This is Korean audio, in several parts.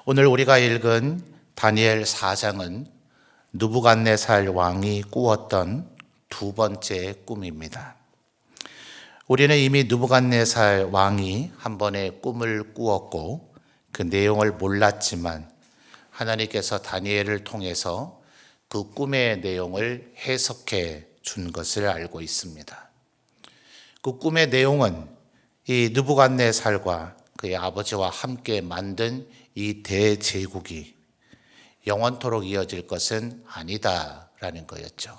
오늘 우리가 읽은 다니엘 4장은 느부갓네살 왕이 꾸었던 두 번째 꿈입니다. 우리는 이미 느부갓네살 왕이 한 번의 꿈을 꾸었고 그 내용을 몰랐지만 하나님께서 다니엘을 통해서 그 꿈의 내용을 해석해 준 것을 알고 있습니다. 그 꿈의 내용은 이 느부갓네살과 그의 아버지와 함께 만든 이 대제국이 영원토록 이어질 것은 아니다라는 거였죠.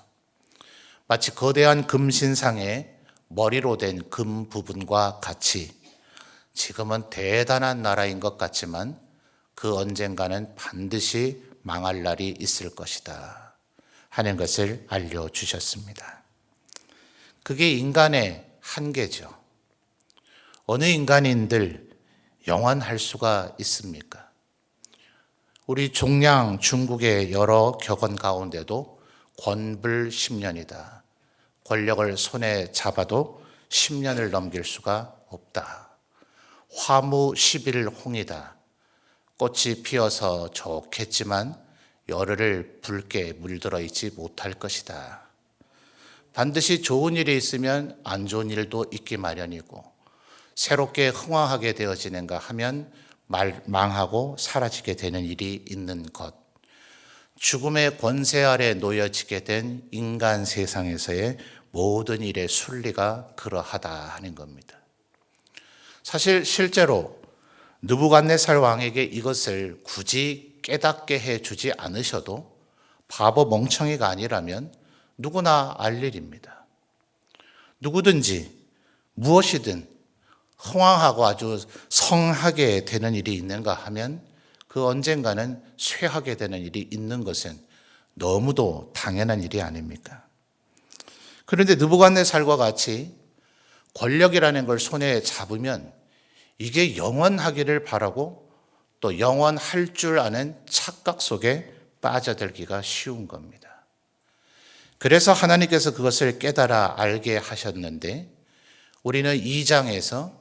마치 거대한 금신상의 머리로 된 금 부분과 같이 지금은 대단한 나라인 것 같지만 그 언젠가는 반드시 망할 날이 있을 것이다 하는 것을 알려주셨습니다. 그게 인간의 한계죠. 어느 인간인들 영원할 수가 있습니까? 우리 종량 중국의 여러 격언 가운데도 권불 10년이다. 권력을 손에 잡아도 10년을 넘길 수가 없다. 화무 10일 홍이다. 꽃이 피어서 좋겠지만 열흘을 붉게 물들어 있지 못할 것이다. 반드시 좋은 일이 있으면 안 좋은 일도 있기 마련이고 새롭게 흥황하게 되어지는가 하면 망하고 사라지게 되는 일이 있는 것. 죽음의 권세 아래 놓여지게 된 인간 세상에서의 모든 일의 순리가 그러하다 하는 겁니다. 사실 실제로 느부갓네살 왕에게 이것을 굳이 깨닫게 해주지 않으셔도 바보 멍청이가 아니라면 누구나 알 일입니다. 누구든지 무엇이든 흥황하고 아주 성하게 되는 일이 있는가 하면 그 언젠가는 쇠하게 되는 일이 있는 것은 너무도 당연한 일이 아닙니까? 그런데 느부갓네살과 같이 권력이라는 걸 손에 잡으면 이게 영원하기를 바라고 또 영원할 줄 아는 착각 속에 빠져들기가 쉬운 겁니다. 그래서 하나님께서 그것을 깨달아 알게 하셨는데 우리는 2장에서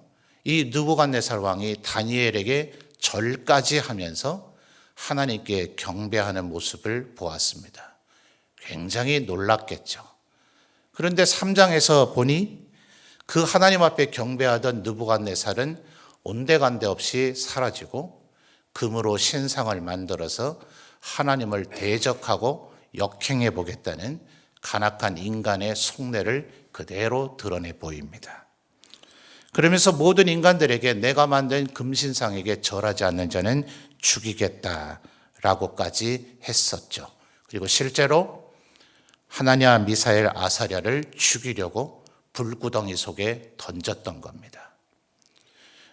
이 느부갓네살 왕이 다니엘에게 절까지 하면서 하나님께 경배하는 모습을 보았습니다. 굉장히 놀랐겠죠. 그런데 3장에서 보니 그 하나님 앞에 경배하던 느부갓네살은 온데간데 없이 사라지고 금으로 신상을 만들어서 하나님을 대적하고 역행해 보겠다는 간악한 인간의 속내를 그대로 드러내 보입니다. 그러면서 모든 인간들에게 내가 만든 금신상에게 절하지 않는 자는 죽이겠다라고까지 했었죠. 그리고 실제로 하나냐, 미사엘, 아사랴를 죽이려고 불구덩이 속에 던졌던 겁니다.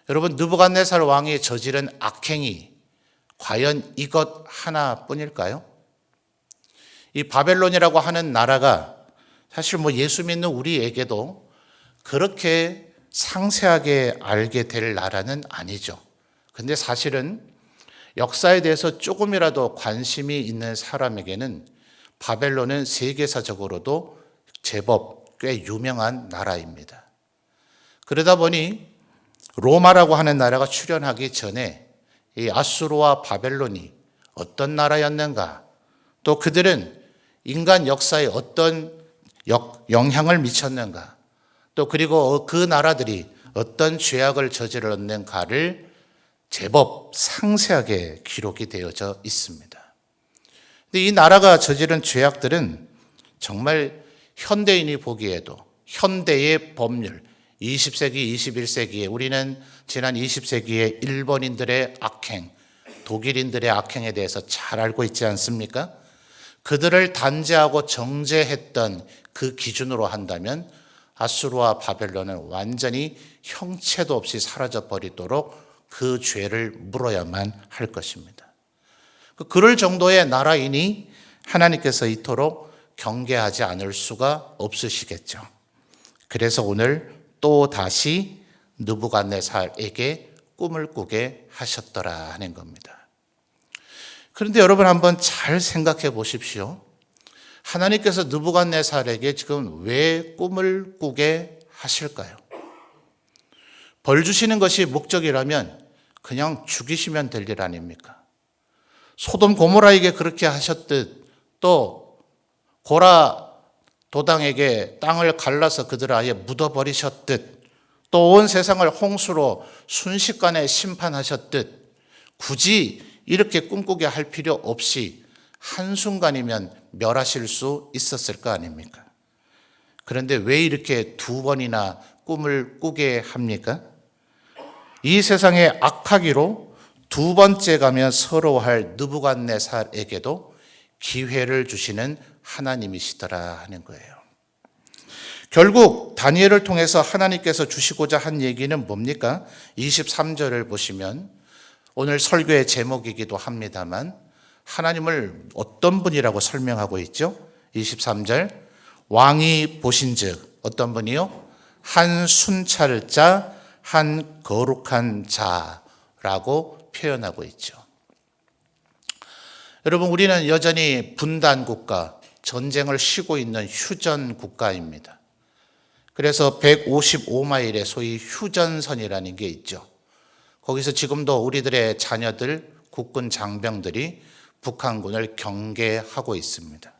여러분, 느부갓네살 왕이 저지른 악행이 과연 이것 하나뿐일까요? 이 바벨론이라고 하는 나라가 사실 예수 믿는 우리에게도 그렇게 상세하게 알게 될 나라는 아니죠. 근데 사실은 역사에 대해서 조금이라도 관심이 있는 사람에게는 바벨론은 세계사적으로도 제법 꽤 유명한 나라입니다. 그러다 보니 로마라고 하는 나라가 출현하기 전에 이 아수르와 바벨론이 어떤 나라였는가, 또 그들은 인간 역사에 어떤 영향을 미쳤는가, 또 그리고 그 나라들이 어떤 죄악을 저질렀는가를 제법 상세하게 기록이 되어져 있습니다. 근데 이 나라가 저지른 죄악들은 정말 현대인이 보기에도 현대의 법률, 20세기, 21세기에 우리는 지난 20세기의 일본인들의 악행, 독일인들의 악행에 대해서 잘 알고 있지 않습니까? 그들을 단죄하고 정죄했던 그 기준으로 한다면 아수르와 바벨론은 완전히 형체도 없이 사라져 버리도록 그 죄를 물어야만 할 것입니다. 그럴 정도의 나라이니 하나님께서 이토록 경계하지 않을 수가 없으시겠죠. 그래서 오늘 또 다시 느부갓네살에게 꿈을 꾸게 하셨더라 하는 겁니다. 그런데 여러분 한번 잘 생각해 보십시오. 하나님께서 느부갓네살에게 지금 왜 꿈을 꾸게 하실까요? 벌 주시는 것이 목적이라면 그냥 죽이시면 될 일 아닙니까? 소돔 고모라에게 그렇게 하셨듯 또 고라 도당에게 땅을 갈라서 그들을 아예 묻어버리셨듯 또 온 세상을 홍수로 순식간에 심판하셨듯 굳이 이렇게 꿈꾸게 할 필요 없이 한순간이면 멸하실 수 있었을 거 아닙니까? 그런데 왜 이렇게 두 번이나 꿈을 꾸게 합니까? 이 세상에 악하기로 두 번째 가면 서러워할 느부갓네살에게도 기회를 주시는 하나님이시더라 하는 거예요. 결국 다니엘을 통해서 하나님께서 주시고자 한 얘기는 뭡니까? 23절을 보시면 오늘 설교의 제목이기도 합니다만 하나님을 어떤 분이라고 설명하고 있죠? 23절 왕이 보신즉 어떤 분이요? 한 순찰자, 한 거룩한 자라고 표현하고 있죠. 여러분, 우리는 여전히 분단 국가, 전쟁을 쉬고 있는 휴전 국가입니다. 그래서 155마일의 소위 휴전선이라는 게 있죠. 거기서 지금도 우리들의 자녀들, 국군 장병들이 북한군을 경계하고 있습니다.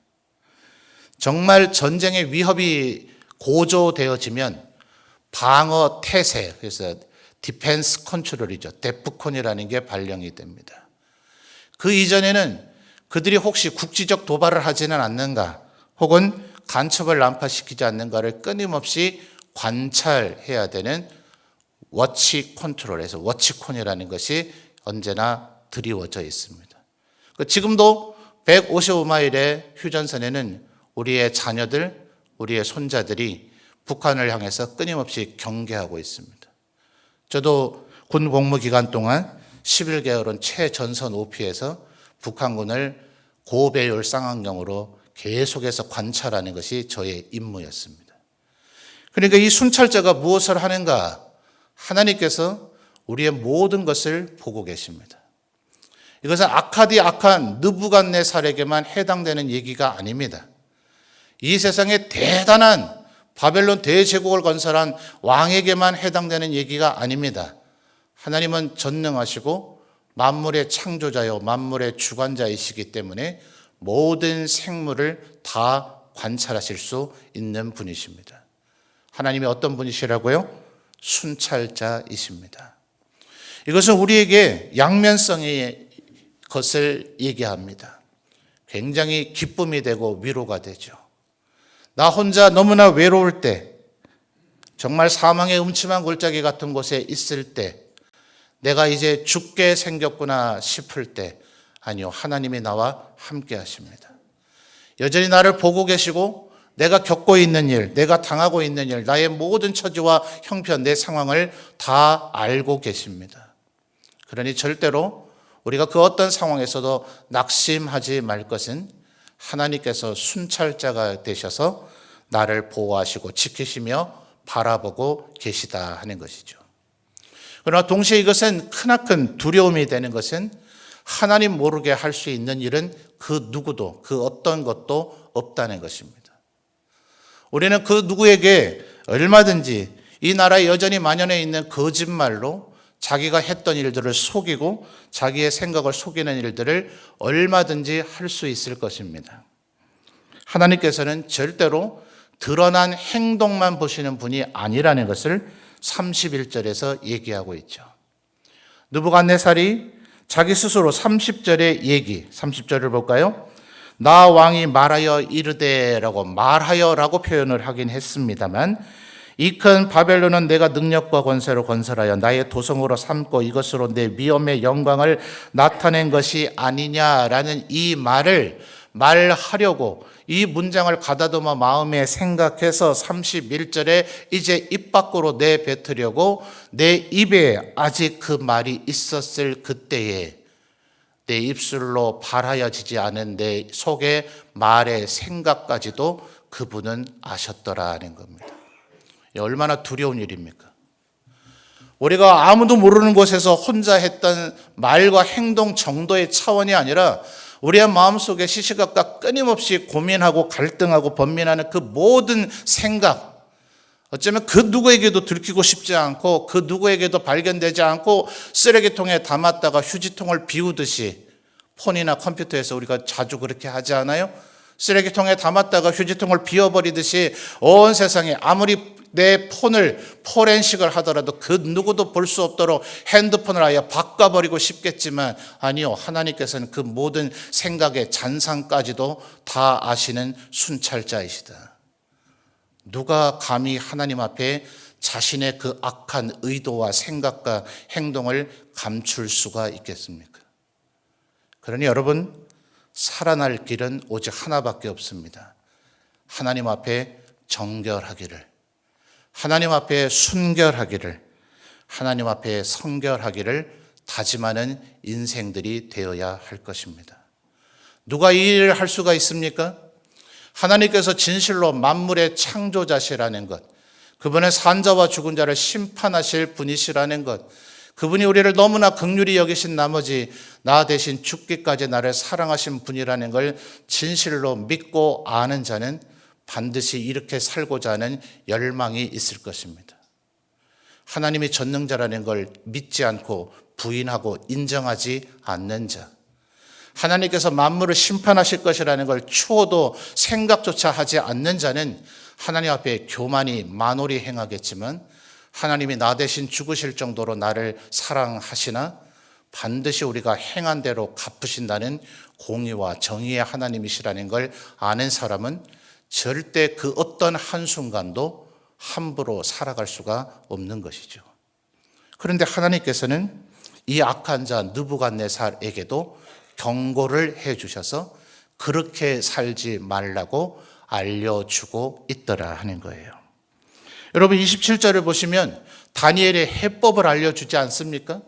정말 전쟁의 위협이 고조되어지면 방어 태세, 그래서 디펜스 컨트롤이죠. 데프콘이라는 게 발령이 됩니다. 그 이전에는 그들이 혹시 국지적 도발을 하지는 않는가 혹은 간첩을 난파시키지 않는가를 끊임없이 관찰해야 되는 워치 컨트롤에서 워치콘이라는 것이 언제나 드리워져 있습니다. 지금도 155마일의 휴전선에는 우리의 자녀들, 우리의 손자들이 북한을 향해서 끊임없이 경계하고 있습니다. 저도 군 복무 기간 동안 11개월은 최전선 OP에서 북한군을 고배율 쌍안경으로 계속해서 관찰하는 것이 저의 임무였습니다. 그러니까 이 순찰자가 무엇을 하는가? 하나님께서 우리의 모든 것을 보고 계십니다. 이것은 악한 느부갓네살에게만 해당되는 얘기가 아닙니다. 이 세상에 대단한 바벨론 대제국을 건설한 왕에게만 해당되는 얘기가 아닙니다. 하나님은 전능하시고 만물의 창조자요 만물의 주관자이시기 때문에 모든 생물을 다 관찰하실 수 있는 분이십니다. 하나님이 어떤 분이시라고요? 순찰자이십니다. 이것은 우리에게 양면성의 것을 얘기합니다. 굉장히 기쁨이 되고 위로가 되죠. 나 혼자 너무나 외로울 때, 정말 사망의 음침한 골짜기 같은 곳에 있을 때, 내가 이제 죽게 생겼구나 싶을 때, 아니요, 하나님이 나와 함께 하십니다. 여전히 나를 보고 계시고 내가 겪고 있는 일, 내가 당하고 있는 일, 나의 모든 처지와 형편, 내 상황을 다 알고 계십니다. 그러니 절대로 우리가 그 어떤 상황에서도 낙심하지 말 것은 하나님께서 순찰자가 되셔서 나를 보호하시고 지키시며 바라보고 계시다 하는 것이죠. 그러나 동시에 이것은 크나큰 두려움이 되는 것은 하나님 모르게 할 수 있는 일은 그 누구도, 그 어떤 것도 없다는 것입니다. 우리는 그 누구에게 얼마든지 이 나라에 여전히 만연해 있는 거짓말로 자기가 했던 일들을 속이고 자기의 생각을 속이는 일들을 얼마든지 할 수 있을 것입니다. 하나님께서는 절대로 드러난 행동만 보시는 분이 아니라는 것을 31절에서 얘기하고 있죠. 느부갓네살이 자기 스스로 30절의 얘기, 30절을 볼까요? 나 왕이 말하여 이르되라고 말하여라고 표현을 하긴 했습니다만 이 큰 바벨론은 내가 능력과 권세로 건설하여 나의 도성으로 삼고 이것으로 내 위엄의 영광을 나타낸 것이 아니냐라는 이 말을 말하려고 이 문장을 가다듬어 마음에 생각해서 31절에 이제 입 밖으로 내뱉으려고 내 입에 아직 그 말이 있었을 그때에 내 입술로 발하여지지 않은 내 속의 말의 생각까지도 그분은 아셨더라는 겁니다. 얼마나 두려운 일입니까? 우리가 아무도 모르는 곳에서 혼자 했던 말과 행동 정도의 차원이 아니라 우리의 마음속에 시시각각 끊임없이 고민하고 갈등하고 번민하는 그 모든 생각, 어쩌면 그 누구에게도 들키고 싶지 않고 그 누구에게도 발견되지 않고 쓰레기통에 담았다가 휴지통을 비우듯이 폰이나 컴퓨터에서 우리가 자주 그렇게 하지 않아요? 쓰레기통에 담았다가 휴지통을 비워버리듯이 온 세상에 아무리 내 폰을 포렌식을 하더라도 그 누구도 볼 수 없도록 핸드폰을 아예 바꿔버리고 싶겠지만 아니요, 하나님께서는 그 모든 생각의 잔상까지도 다 아시는 순찰자이시다. 누가 감히 하나님 앞에 자신의 그 악한 의도와 생각과 행동을 감출 수가 있겠습니까? 그러니 여러분, 살아날 길은 오직 하나밖에 없습니다. 하나님 앞에 정결하기를, 하나님 앞에 순결하기를, 하나님 앞에 성결하기를 다짐하는 인생들이 되어야 할 것입니다. 누가 이 일을 할 수가 있습니까? 하나님께서 진실로 만물의 창조자시라는 것, 그분은 산자와 죽은 자를 심판하실 분이시라는 것, 그분이 우리를 너무나 긍휼히 여기신 나머지 나 대신 죽기까지 나를 사랑하신 분이라는 걸 진실로 믿고 아는 자는 반드시 이렇게 살고자 하는 열망이 있을 것입니다. 하나님이 전능자라는 걸 믿지 않고 부인하고 인정하지 않는 자, 하나님께서 만물을 심판하실 것이라는 걸 추호도 생각조차 하지 않는 자는 하나님 앞에 교만이 만홀히 행하겠지만 하나님이 나 대신 죽으실 정도로 나를 사랑하시나 반드시 우리가 행한 대로 갚으신다는 공의와 정의의 하나님이시라는 걸 아는 사람은 절대 그 어떤 한순간도 함부로 살아갈 수가 없는 것이죠. 그런데 하나님께서는 이 악한 자 느부갓네살에게도 경고를 해 주셔서 그렇게 살지 말라고 알려주고 있더라 하는 거예요. 여러분 27절을 보시면 다니엘의 해법을 알려주지 않습니까?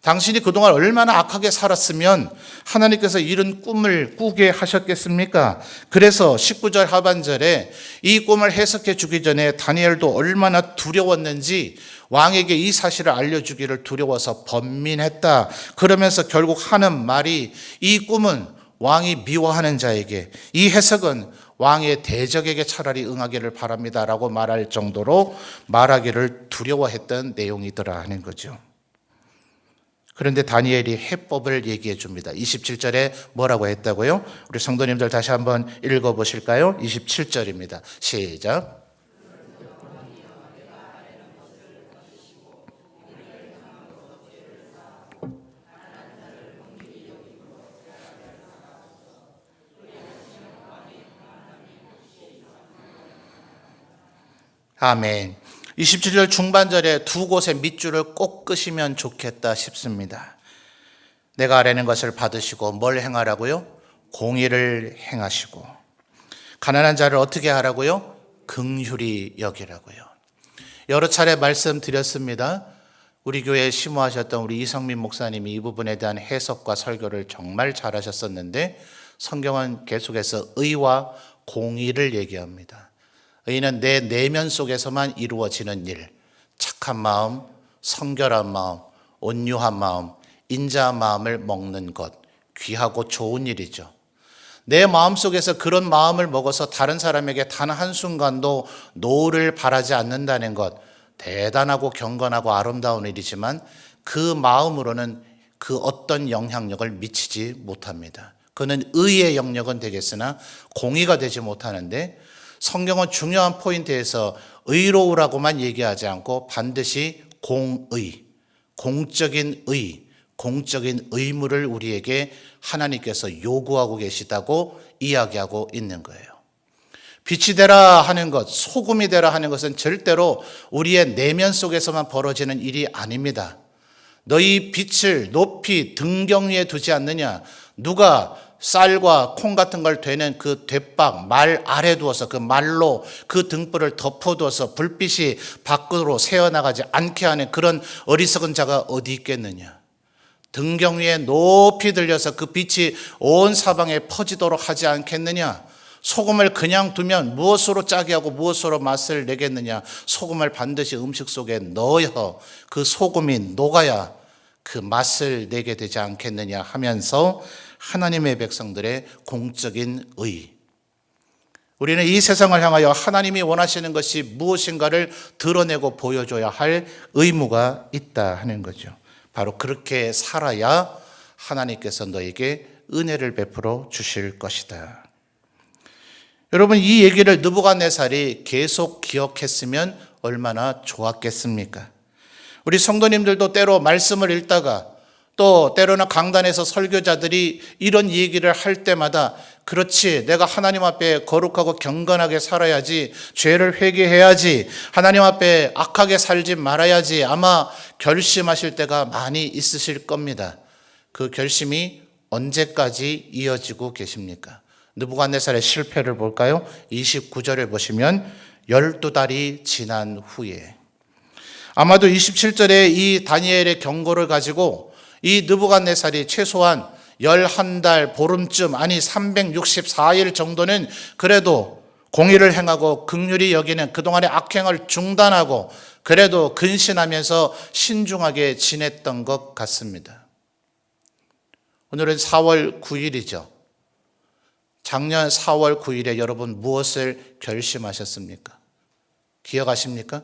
당신이 그동안 얼마나 악하게 살았으면 하나님께서 이런 꿈을 꾸게 하셨겠습니까? 그래서 19절 하반절에 이 꿈을 해석해 주기 전에 다니엘도 얼마나 두려웠는지 왕에게 이 사실을 알려주기를 두려워서 번민했다. 그러면서 결국 하는 말이 이 꿈은 왕이 미워하는 자에게, 이 해석은 왕의 대적에게 차라리 응하기를 바랍니다라고 말할 정도로 말하기를 두려워했던 내용이더라 하는 거죠. 그런데 다니엘이 해법을 얘기해 줍니다. 27절에 뭐라고 했다고요? 우리 성도님들 다시 한번 읽어보실까요? 27절입니다. 시작. 아멘. 27절 중반절에 두 곳의 밑줄을 꼭 끄시면 좋겠다 싶습니다. 내가 아뢰는 것을 받으시고 뭘 행하라고요? 공의를 행하시고 가난한 자를 어떻게 하라고요? 긍휼히 여기라고요. 여러 차례 말씀드렸습니다. 우리 교회에 심호하셨던 우리 이성민 목사님이 이 부분에 대한 해석과 설교를 정말 잘하셨었는데 성경은 계속해서 의와 공의를 얘기합니다. 의는 내 내면 속에서만 이루어지는 일, 착한 마음, 성결한 마음, 온유한 마음, 인자한 마음을 먹는 것, 귀하고 좋은 일이죠. 내 마음속에서 그런 마음을 먹어서 다른 사람에게 단 한순간도 노를 바라지 않는다는 것, 대단하고 경건하고 아름다운 일이지만 그 마음으로는 그 어떤 영향력을 미치지 못합니다. 그는 의의 영역은 되겠으나 공의가 되지 못하는데 성경은 중요한 포인트에서 의로우라고만 얘기하지 않고 반드시 공의, 공적인 의, 공적인 의무를 우리에게 하나님께서 요구하고 계시다고 이야기하고 있는 거예요. 빛이 되라 하는 것, 소금이 되라 하는 것은 절대로 우리의 내면 속에서만 벌어지는 일이 아닙니다. 너희 빛을 높이 등경 위에 두지 않느냐? 누가 쌀과 콩 같은 걸 되는 그 돛박 말 아래 두어서 그 말로 그 등불을 덮어두어서 불빛이 밖으로 새어나가지 않게 하는 그런 어리석은 자가 어디 있겠느냐. 등경 위에 높이 들려서 그 빛이 온 사방에 퍼지도록 하지 않겠느냐. 소금을 그냥 두면 무엇으로 짜게 하고 무엇으로 맛을 내겠느냐. 소금을 반드시 음식 속에 넣어야 그 소금이 녹아야 그 맛을 내게 되지 않겠느냐 하면서 하나님의 백성들의 공적인 의, 우리는 이 세상을 향하여 하나님이 원하시는 것이 무엇인가를 드러내고 보여줘야 할 의무가 있다 하는 거죠. 바로 그렇게 살아야 하나님께서 너에게 은혜를 베풀어 주실 것이다. 여러분, 이 얘기를 느부갓네살이 계속 기억했으면 얼마나 좋았겠습니까? 우리 성도님들도 때로 말씀을 읽다가 또 때로는 강단에서 설교자들이 이런 얘기를 할 때마다 그렇지, 내가 하나님 앞에 거룩하고 경건하게 살아야지, 죄를 회개해야지, 하나님 앞에 악하게 살지 말아야지 아마 결심하실 때가 많이 있으실 겁니다. 그 결심이 언제까지 이어지고 계십니까? 느부갓네살의 실패를 볼까요? 29절을 보시면 12달이 지난 후에, 아마도 27절에 이 다니엘의 경고를 가지고 이 느부갓네살이 최소한 11달 보름쯤, 아니 364일 정도는 그래도 공의를 행하고 긍휼히 여기는 그동안의 악행을 중단하고 그래도 근신하면서 신중하게 지냈던 것 같습니다. 오늘은 4월 9일이죠. 작년 4월 9일에 여러분 무엇을 결심하셨습니까? 기억하십니까?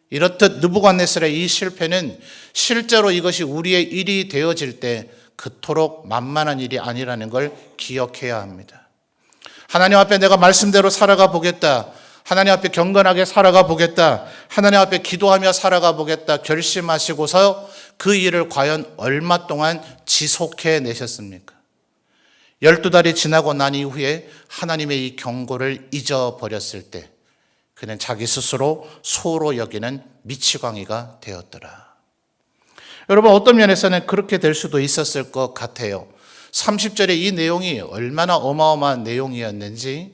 이렇듯 느부갓네살의 이 실패는 실제로 이것이 우리의 일이 되어질 때 그토록 만만한 일이 아니라는 걸 기억해야 합니다. 하나님 앞에 내가 말씀대로 살아가 보겠다, 하나님 앞에 경건하게 살아가 보겠다, 하나님 앞에 기도하며 살아가 보겠다 결심하시고서 그 일을 과연 얼마 동안 지속해 내셨습니까? 12달이 지나고 난 이후에 하나님의 이 경고를 잊어버렸을 때 그는 자기 스스로 소로 여기는 미치광이가 되었더라. 여러분, 어떤 면에서는 그렇게 될 수도 있었을 것 같아요. 30절의 이 내용이 얼마나 어마어마한 내용이었는지,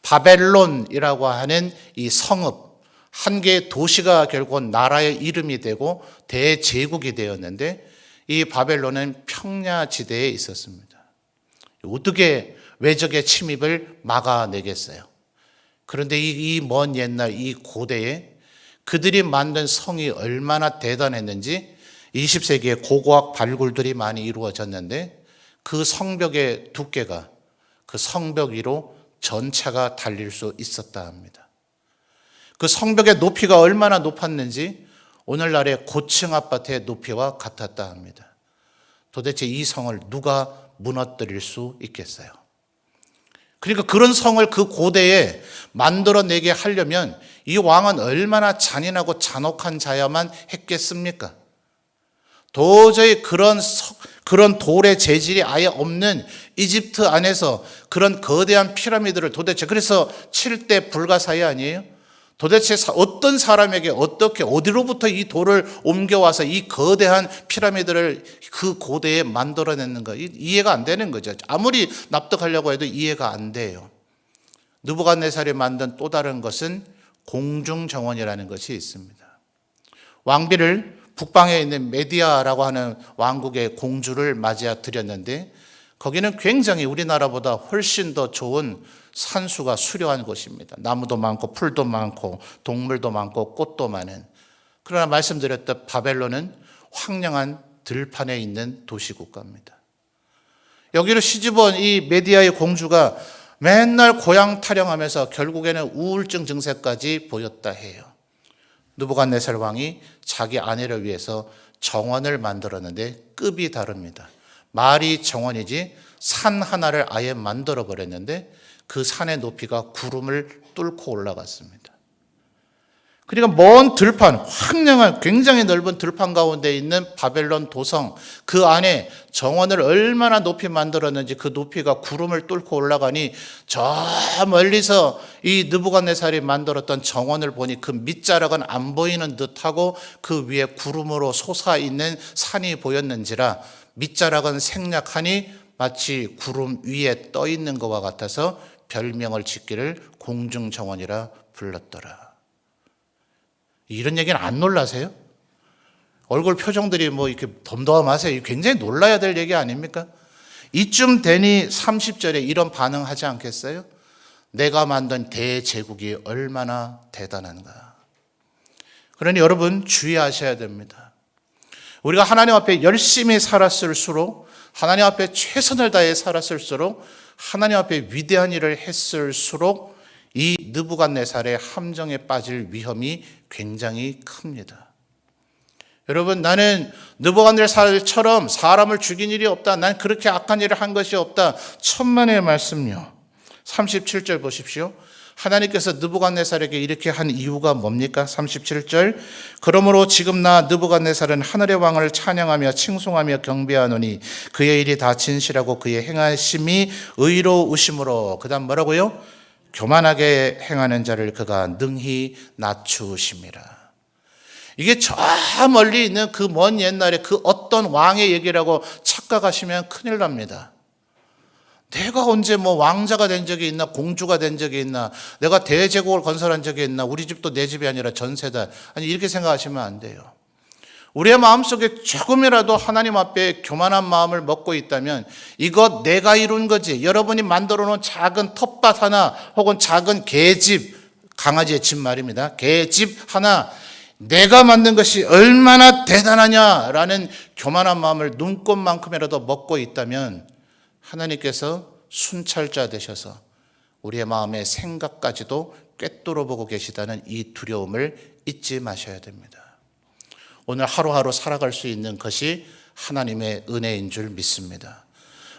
바벨론이라고 하는 이 성읍, 한 개의 도시가 결국은 나라의 이름이 되고 대제국이 되었는데, 이 바벨론은 평야지대에 있었습니다. 어떻게 외적의 침입을 막아내겠어요? 그런데 이 먼 옛날, 이 고대에 그들이 만든 성이 얼마나 대단했는지 20세기에 고고학 발굴들이 많이 이루어졌는데, 그 성벽의 두께가 그 성벽 위로 전차가 달릴 수 있었다 합니다. 그 성벽의 높이가 얼마나 높았는지 오늘날의 고층 아파트의 높이와 같았다 합니다. 도대체 이 성을 누가 무너뜨릴 수 있겠어요? 그러니까 그런 성을 그 고대에 만들어내게 하려면 이 왕은 얼마나 잔인하고 잔혹한 자야만 했겠습니까? 도저히 그런 돌의 재질이 아예 없는 이집트 안에서 그런 거대한 피라미드를 도대체, 그래서 7대 불가사의 아니에요? 도대체 어떤 사람에게 어떻게 어디로부터 이 돌을 옮겨와서 이 거대한 피라미드를 그 고대에 만들어냈는가, 이해가 안 되는 거죠. 아무리 납득하려고 해도 이해가 안 돼요. 느부갓네살이 만든 또 다른 것은 공중정원이라는 것이 있습니다. 왕비를 북방에 있는 메디아라고 하는 왕국의 공주를 맞이해 드렸는데, 거기는 굉장히 우리나라보다 훨씬 더 좋은 산수가 수려한 곳입니다. 나무도 많고 풀도 많고 동물도 많고 꽃도 많은. 그러나 말씀드렸던 바벨론은 황량한 들판에 있는 도시국가입니다. 여기로 시집온 이 메디아의 공주가 맨날 고향 타령하면서 결국에는 우울증 증세까지 보였다 해요. 느부갓네살 왕이 자기 아내를 위해서 정원을 만들었는데 급이 다릅니다. 말이 정원이지 산 하나를 아예 만들어 버렸는데 그 산의 높이가 구름을 뚫고 올라갔습니다. 그러니까 먼 들판, 황량한 굉장히 넓은 들판 가운데 있는 바벨론 도성, 그 안에 정원을 얼마나 높이 만들었는지 그 높이가 구름을 뚫고 올라가니 저 멀리서 이 느부갓네살이 만들었던 정원을 보니 그 밑자락은 안 보이는 듯하고 그 위에 구름으로 솟아있는 산이 보였는지라 밑자락은 생략하니 마치 구름 위에 떠 있는 것과 같아서 별명을 짓기를 공중정원이라 불렀더라. 이런 얘기는 안 놀라세요? 얼굴 표정들이 뭐 이렇게 덤덤하세요. 굉장히 놀라야 될 얘기 아닙니까? 이쯤 되니 30절에 이런 반응하지 않겠어요? 내가 만든 대제국이 얼마나 대단한가. 그러니 여러분 주의하셔야 됩니다. 우리가 하나님 앞에 열심히 살았을수록, 하나님 앞에 최선을 다해 살았을수록, 하나님 앞에 위대한 일을 했을수록 이 느부갓네살의 함정에 빠질 위험이 굉장히 큽니다. 여러분, 나는 느부갓네살처럼 사람을 죽인 일이 없다. 난 그렇게 악한 일을 한 것이 없다. 천만의 말씀요. 37절 보십시오. 하나님께서 느부갓네살에게 이렇게 한 이유가 뭡니까? 37절. 그러므로 지금 나 느부갓네살은 하늘의 왕을 찬양하며 칭송하며 경배하노니 그의 일이 다 진실하고 그의 행하심이 의로우심으로. 그다음 뭐라고요? 교만하게 행하는 자를 그가 능히 낮추심이라. 이게 저 멀리 있는 그 먼 옛날에 그 어떤 왕의 얘기라고 착각하시면 큰일 납니다. 내가 언제 뭐 왕자가 된 적이 있나, 공주가 된 적이 있나, 내가 대제국을 건설한 적이 있나, 우리 집도 내 집이 아니라 전세다. 아니, 이렇게 생각하시면 안 돼요. 우리의 마음속에 조금이라도 하나님 앞에 교만한 마음을 먹고 있다면 이것 내가 이룬 거지. 여러분이 만들어 놓은 작은 텃밭 하나 혹은 작은 개집, 강아지의 집 말입니다. 개집 하나, 내가 만든 것이 얼마나 대단하냐라는 교만한 마음을 눈꽃만큼이라도 먹고 있다면 하나님께서 순찰자 되셔서 우리의 마음의 생각까지도 꿰뚫어 보고 계시다는 이 두려움을 잊지 마셔야 됩니다. 오늘 하루하루 살아갈 수 있는 것이 하나님의 은혜인 줄 믿습니다.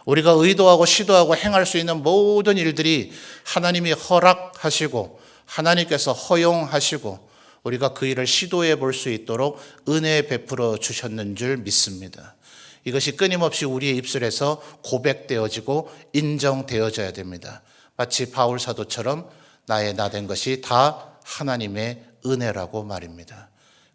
우리가 의도하고 시도하고 행할 수 있는 모든 일들이 하나님이 허락하시고 하나님께서 허용하시고 우리가 그 일을 시도해 볼 수 있도록 은혜 베풀어 주셨는 줄 믿습니다. 이것이 끊임없이 우리의 입술에서 고백되어지고 인정되어져야 됩니다. 마치 바울 사도처럼 나의 나 된 것이 다 하나님의 은혜라고 말입니다.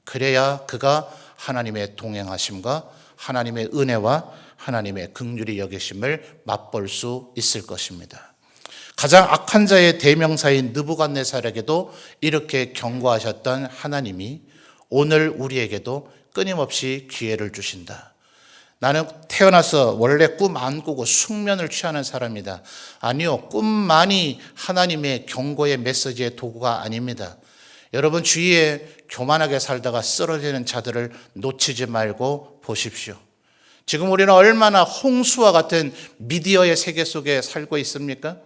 그래야 그가 하나님의 동행하심과 하나님의 은혜와 하나님의 긍휼히 여기심을 맛볼 수 있을 것입니다. 가장 악한 자의 대명사인 느부갓네살에게도 이렇게 경고하셨던 하나님이 오늘 우리에게도 끊임없이 기회를 주신다. 나는 태어나서 원래 꿈 안 꾸고 숙면을 취하는 사람이다. 아니요, 꿈만이 하나님의 경고의 메시지의 도구가 아닙니다. 여러분 주위에 교만하게 살다가 쓰러지는 자들을 놓치지 말고 보십시오. 지금 우리는 얼마나 홍수와 같은 미디어의 세계 속에 살고 있습니까?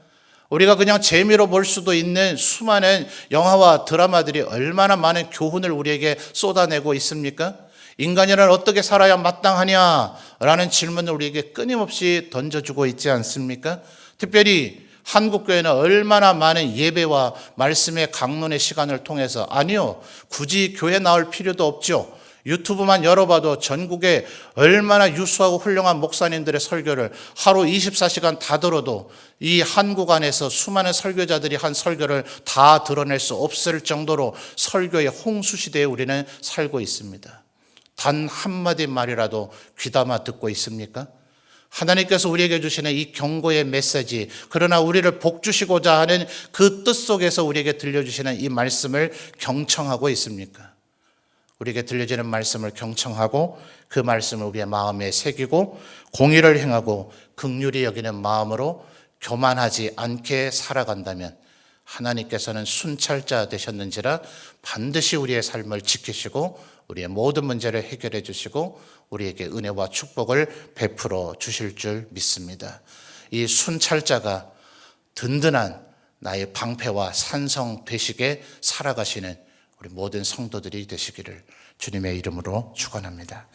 우리가 그냥 재미로 볼 수도 있는 수많은 영화와 드라마들이 얼마나 많은 교훈을 우리에게 쏟아내고 있습니까? 인간이란 어떻게 살아야 마땅하냐라는 질문을 우리에게 끊임없이 던져주고 있지 않습니까? 특별히 한국교회는 얼마나 많은 예배와 말씀의 강론의 시간을 통해서 아니요, 굳이 교회 나올 필요도 없죠. 유튜브만 열어봐도 전국에 얼마나 유수하고 훌륭한 목사님들의 설교를 하루 24시간 다 들어도 이 한국 안에서 수많은 설교자들이 한 설교를 다 드러낼 수 없을 정도로 설교의 홍수 시대에 우리는 살고 있습니다. 단 한마디 말이라도 귀담아 듣고 있습니까? 하나님께서 우리에게 주시는 이 경고의 메시지, 그러나 우리를 복주시고자 하는 그 뜻 속에서 우리에게 들려주시는 이 말씀을 경청하고 있습니까? 우리에게 들려지는 말씀을 경청하고 그 말씀을 우리의 마음에 새기고 공의를 행하고 긍휼히 여기는 마음으로 교만하지 않게 살아간다면 하나님께서는 순찰자 되셨는지라 반드시 우리의 삶을 지키시고 우리의 모든 문제를 해결해 주시고 우리에게 은혜와 축복을 베풀어 주실 줄 믿습니다. 이 순찰자가 든든한 나의 방패와 산성 되시게 살아가시는 우리 모든 성도들이 되시기를 주님의 이름으로 축원합니다.